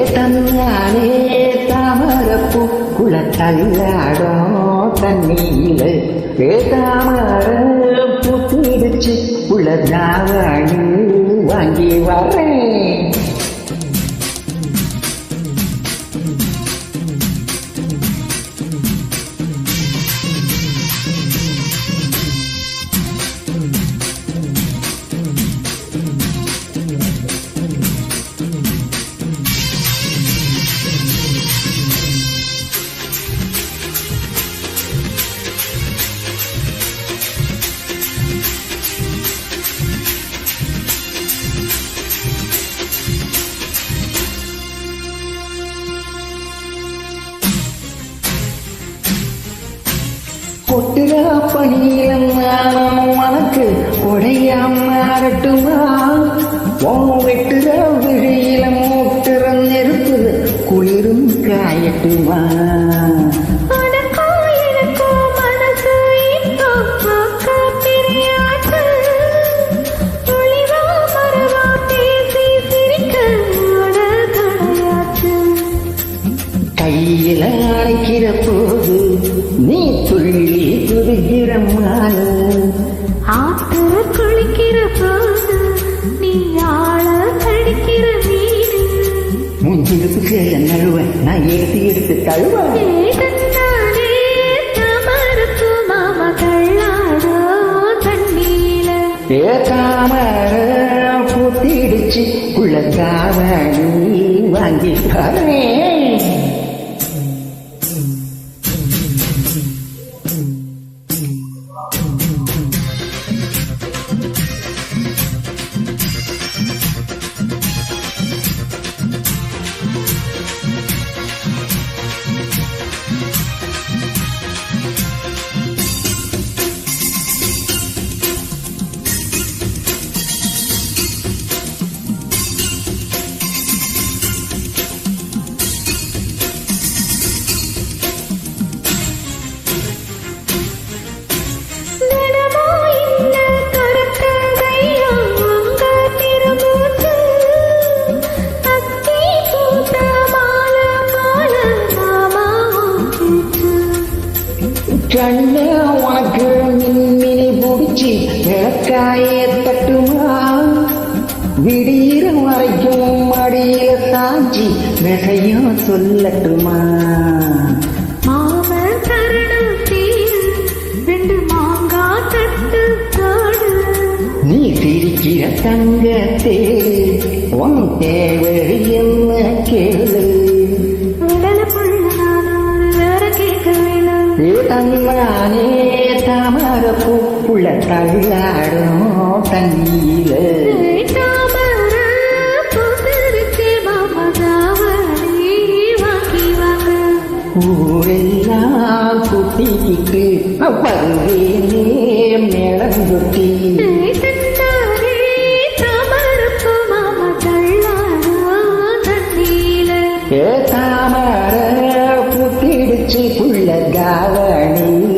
தன்னாலே தாமரப்பூ குளத்தள்ளாடும் தண்ணீல தாமர பூத்திடுச்சு உலதாவணி வாங்கி வரேன். கொட்டுரா பணியிலம் உனக்கு உடையாமட்டுமா வெட்டுற விழியிலம் மூட்டுற நெருப்பு குளிரும் காயட்டுமா கையில அழைக்கிற போது நீ துள்ளி துடிக்கிற மானு ஆத்திர குளிக்கிற போது நீ ஆள கடிக்கிற மீன் முஞ்சிருப்புக்கு நழுவ நான் எடுத்து தழுவேன். மாமா கள்ளாடோ தண்ணீல தாமர பூத்திடுச்சு உலகாவணி வாங்கி வரேன். கண்ண உனக்கு மின்மினி பிடிச்சி விளக்காய தட்டுமா விடியிற வரைக்கும் மடியில சாஞ்சி விதையும் சொல்லட்டுமா மாம தருணம் தீரு ரெண்டு மாங்கா தட்டு காடு நீ சிரிக்கிற தங்க தேரு உன் தேவை என்ன கேளு தன்னானே தாமரப்பூ புள்ள தள்ளாடும் தண்ணீல ஊரெல்லாம் குட்டிக்கிட்டு வருவேனே மேளங்கொட்டி தாமர பூத்திடுச்சு புள்ள காவணி